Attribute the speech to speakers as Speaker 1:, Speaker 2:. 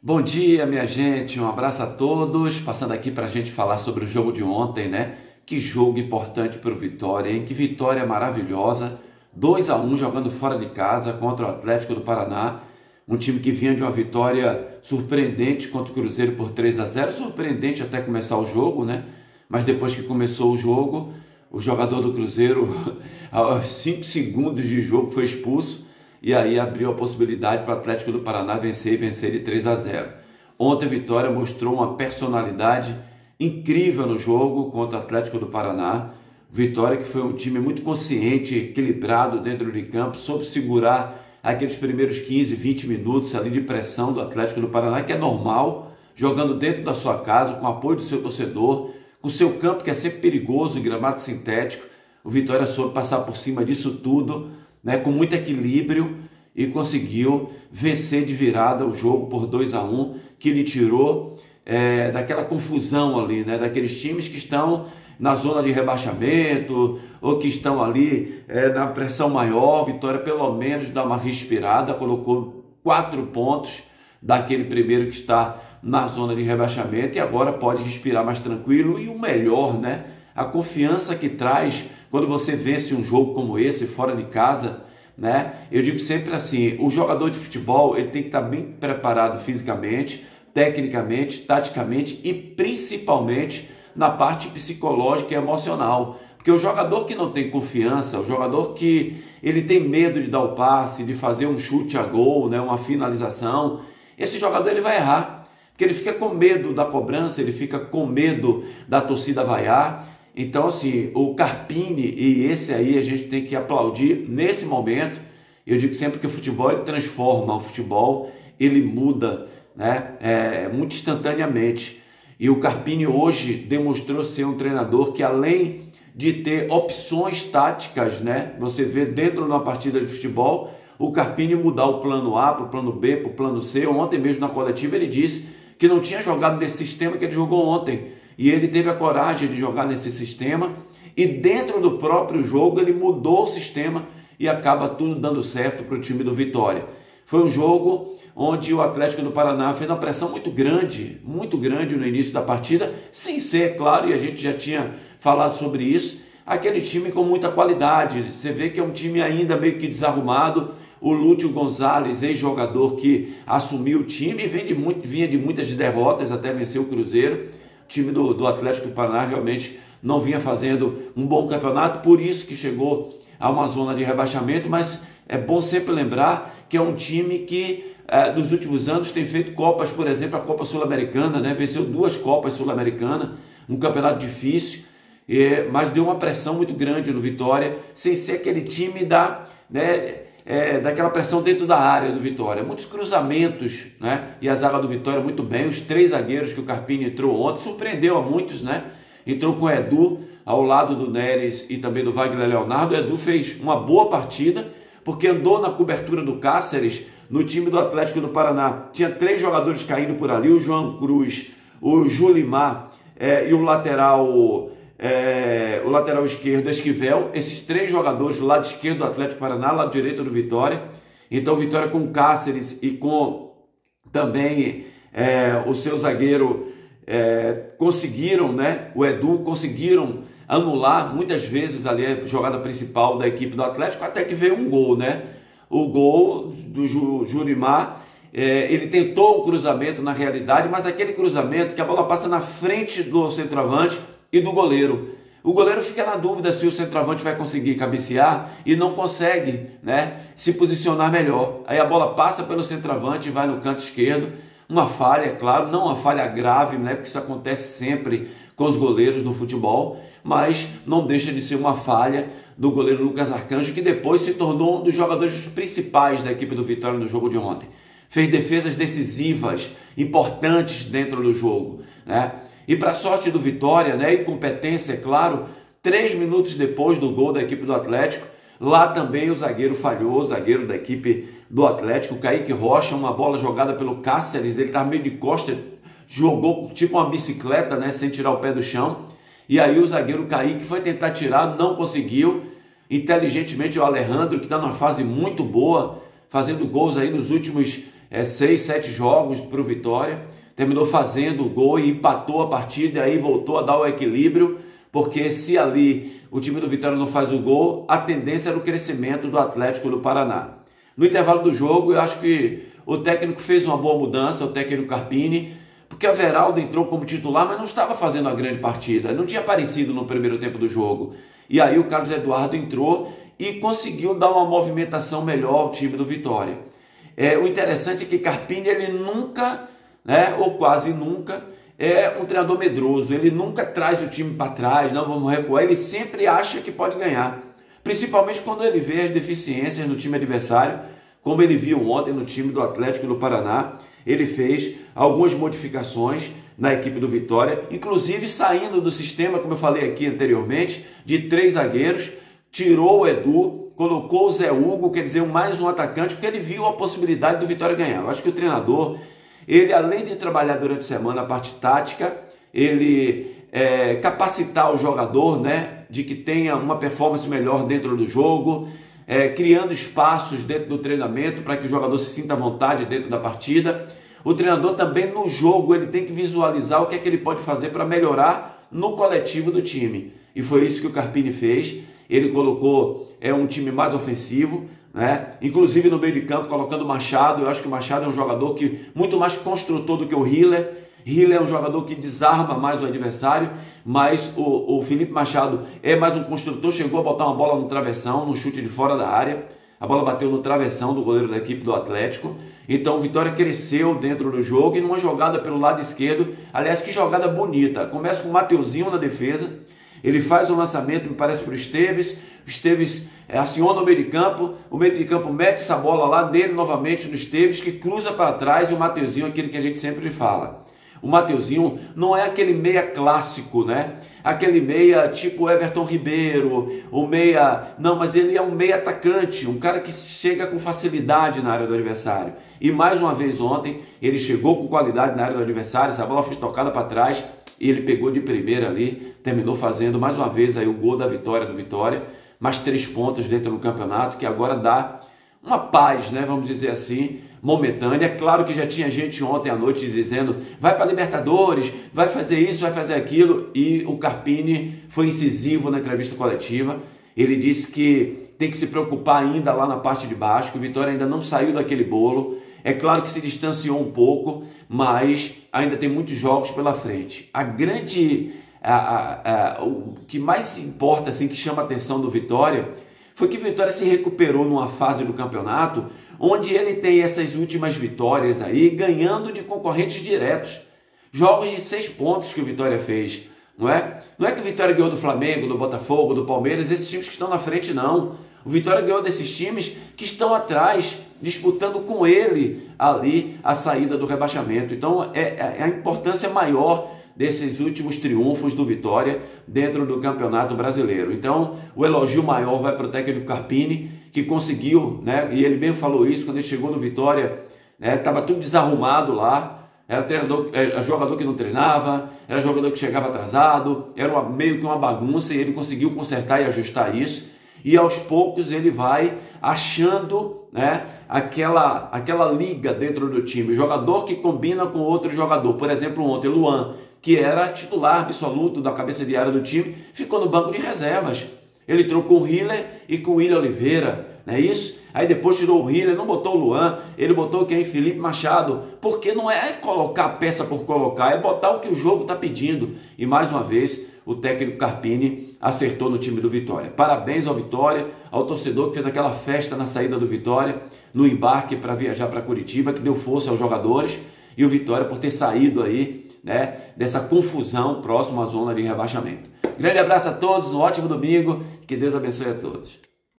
Speaker 1: Bom dia, minha gente, um abraço a todos, passando aqui para a gente falar sobre o jogo de ontem, né? Que jogo importante para o Vitória, hein? Que vitória maravilhosa, 2-1 jogando fora de casa contra o Atlético do Paraná, um time que vinha de uma vitória surpreendente contra o Cruzeiro por 3-0, surpreendente até começar o jogo, né? Mas depois que começou o jogo, o jogador do Cruzeiro, aos 5 segundos de jogo, foi expulso, e aí abriu a possibilidade para o Atlético do Paraná vencer e vencer de 3-0. Ontem a Vitória mostrou uma personalidade incrível no jogo contra o Atlético do Paraná. Vitória que foi um time muito consciente, equilibrado dentro de campo, soube segurar aqueles primeiros 15, 20 minutos ali de pressão do Atlético do Paraná, que é normal, jogando dentro da sua casa, com o apoio do seu torcedor, com o seu campo que é sempre perigoso, gramado sintético. O Vitória soube passar por cima disso tudo, né, com muito equilíbrio, e conseguiu vencer de virada o jogo por 2-1, que lhe tirou daquela confusão ali, né, daqueles times que estão na zona de rebaixamento ou que estão ali na pressão maior. Vitória pelo menos dá uma respirada, colocou 4 pontos daquele primeiro que está na zona de rebaixamento e agora pode respirar mais tranquilo. E o melhor, né, a confiança que traz quando você vence um jogo como esse fora de casa, né? Eu digo sempre assim, o jogador de futebol ele tem que estar bem preparado fisicamente, tecnicamente, taticamente e principalmente na parte psicológica e emocional. Porque o jogador que não tem confiança, o jogador que ele tem medo de dar o passe, de fazer um chute a gol, né, uma finalização, esse jogador ele vai errar, porque ele fica com medo da cobrança, ele fica com medo da torcida vaiar. Então, assim, o Carpini, e esse aí a gente tem que aplaudir nesse momento. Eu digo sempre que o futebol ele transforma, o futebol ele muda, né, muito instantaneamente. E o Carpini hoje demonstrou ser um treinador que, além de ter opções táticas, né, você vê dentro de uma partida de futebol, o Carpini mudar o plano A para o plano B, para o plano C. Ontem mesmo na coletiva ele disse que não tinha jogado nesse sistema que ele jogou ontem. E ele teve a coragem de jogar nesse sistema e dentro do próprio jogo ele mudou o sistema e acaba tudo dando certo para o time do Vitória. Foi um jogo onde o Atlético do Paraná fez uma pressão muito grande no início da partida, sem ser, claro, e a gente já tinha falado sobre isso, aquele time com muita qualidade. Você vê que é um time ainda meio que desarrumado. O Lúcio Gonzalez, ex-jogador que assumiu o time, vinha de muitas derrotas até vencer o Cruzeiro. O time do Atlético do Paraná realmente não vinha fazendo um bom campeonato, por isso que chegou a uma zona de rebaixamento, mas é bom sempre lembrar que é um time que nos últimos anos tem feito Copas, por exemplo, a Copa Sul-Americana, né? Venceu 2 Copas Sul-Americanas, um campeonato difícil, mas deu uma pressão muito grande no Vitória, sem ser aquele time daquela pressão dentro da área do Vitória. Muitos cruzamentos, né? E a zaga do Vitória muito bem. Os 3 zagueiros que o Carpini entrou ontem surpreendeu a muitos, né? Entrou com o Edu ao lado do Neres e também do Wagner Leonardo. O Edu fez uma boa partida porque andou na cobertura do Cáceres no time do Atlético do Paraná. Tinha 3 jogadores caindo por ali: o João Cruz, o Julimar e o lateral esquerdo, Esquivel. Esses 3 jogadores do lado esquerdo do Atlético do Paraná, lado direito do Vitória. Então Vitória com Cáceres e com também o seu zagueiro conseguiram, né, o Edu, conseguiram anular muitas vezes ali a jogada principal da equipe do Atlético, até que veio um gol, né? O gol do Julimar. Ele tentou um cruzamento na realidade, mas aquele cruzamento que a bola passa na frente do centroavante e do goleiro. O goleiro fica na dúvida se o centroavante vai conseguir cabecear e não consegue, né, se posicionar melhor. Aí a bola passa pelo centroavante e vai no canto esquerdo. Uma falha, claro, não uma falha grave, né, porque isso acontece sempre com os goleiros no futebol, mas não deixa de ser uma falha do goleiro Lucas Arcanjo, que depois se tornou um dos jogadores principais da equipe do Vitória no jogo de ontem. Fez defesas decisivas, importantes dentro do jogo, né? E para sorte do Vitória, né, e competência, é claro, 3 minutos depois do gol da equipe do Atlético, lá também o zagueiro falhou, o zagueiro da equipe do Atlético, Kaique Rocha, uma bola jogada pelo Cáceres, ele estava meio de costa, jogou tipo uma bicicleta, né, sem tirar o pé do chão, e aí o zagueiro Kaique foi tentar tirar, não conseguiu. Inteligentemente o Alejandro, que está numa fase muito boa, fazendo gols aí nos últimos 6, 7 jogos para o Vitória, terminou fazendo o gol e empatou a partida, e aí voltou a dar o equilíbrio, porque se ali o time do Vitória não faz o gol, a tendência era o crescimento do Atlético do Paraná. No intervalo do jogo, eu acho que o técnico fez uma boa mudança, o técnico Carpini, porque a Everaldo entrou como titular, mas não estava fazendo uma grande partida, não tinha aparecido no primeiro tempo do jogo. E aí o Carlos Eduardo entrou e conseguiu dar uma movimentação melhor ao time do Vitória. O interessante é que Carpini, ele nunca, ou quase nunca, é um treinador medroso, ele nunca traz o time para trás, não vamos recuar, ele sempre acha que pode ganhar, principalmente quando ele vê as deficiências no time adversário, como ele viu ontem no time do Atlético do Paraná. Ele fez algumas modificações na equipe do Vitória, inclusive saindo do sistema, como eu falei aqui anteriormente, de 3 zagueiros, tirou o Edu, colocou o Zé Hugo, quer dizer, mais um atacante, porque ele viu a possibilidade do Vitória ganhar. Eu acho que o treinador, ele além de trabalhar durante a semana a parte tática, ele capacitar o jogador, de que tenha uma performance melhor dentro do jogo, criando espaços dentro do treinamento para que o jogador se sinta à vontade dentro da partida. O treinador também no jogo ele tem que visualizar o que é que ele pode fazer para melhorar no coletivo do time. E foi isso que o Carpini fez. Ele colocou um time mais ofensivo, inclusive no meio de campo colocando o Machado. Eu acho que o Machado é um jogador que muito mais construtor do que o Hiller. Hiller é um jogador que desarma mais o adversário, mas o Felipe Machado é mais um construtor, chegou a botar uma bola no travessão, no chute de fora da área, a bola bateu no travessão do goleiro da equipe do Atlético. Então o Vitória cresceu dentro do jogo e numa jogada pelo lado esquerdo, aliás, que jogada bonita, começa com o Mateuzinho na defesa, ele faz um lançamento, me parece, para o Esteves aciona o meio de campo mete essa bola lá dele novamente no Esteves, que cruza para trás, e o Mateuzinho, aquilo que a gente sempre fala. O Mateuzinho não é aquele meia clássico, aquele meia tipo Everton Ribeiro, não, mas ele é um meia atacante, um cara que chega com facilidade na área do adversário. E mais uma vez ontem, ele chegou com qualidade na área do adversário, essa bola foi tocada para trás, e ele pegou de primeira ali, terminou fazendo mais uma vez aí o gol da vitória do Vitória, mais 3 pontos dentro do campeonato, que agora dá uma paz, vamos dizer assim, momentânea. Claro que já tinha gente ontem à noite dizendo, vai para Libertadores, vai fazer isso, vai fazer aquilo, e o Carpini foi incisivo na entrevista coletiva. Ele disse que tem que se preocupar ainda lá na parte de baixo, que o Vitória ainda não saiu daquele bolo. É claro que se distanciou um pouco, mas ainda tem muitos jogos pela frente. O que mais importa, assim, que chama a atenção do Vitória, foi que o Vitória se recuperou numa fase do campeonato onde ele tem essas últimas vitórias aí, ganhando de concorrentes diretos. Jogos de 6 pontos que o Vitória fez, não é? Não é que o Vitória ganhou do Flamengo, do Botafogo, do Palmeiras, esses times que estão na frente, não. O Vitória ganhou desses times que estão atrás, disputando com ele ali a saída do rebaixamento. Então, a importância maior desses últimos triunfos do Vitória dentro do Campeonato Brasileiro. Então, o elogio maior vai para o técnico Carpini, que conseguiu, e ele mesmo falou isso, quando ele chegou no Vitória, estava tudo desarrumado lá, era jogador que não treinava, era jogador que chegava atrasado, era meio que uma bagunça, e ele conseguiu consertar e ajustar isso, e aos poucos ele vai achando aquela liga dentro do time, jogador que combina com outro jogador. Por exemplo, ontem, Luan, que era titular absoluto da cabeça de área do time, ficou no banco de reservas. Ele trocou o Hiller e com o William Oliveira, não é isso? Aí depois tirou o Hiller, não botou o Luan, ele botou quem? Felipe Machado, porque não é colocar peça por colocar, é botar o que o jogo está pedindo. E mais uma vez, o técnico Carpini acertou no time do Vitória. Parabéns ao Vitória, ao torcedor que fez aquela festa na saída do Vitória, no embarque para viajar para Curitiba, que deu força aos jogadores, e o Vitória por ter saído aí, dessa confusão próximo à zona de rebaixamento. Grande abraço a todos, um ótimo domingo, que Deus abençoe a todos.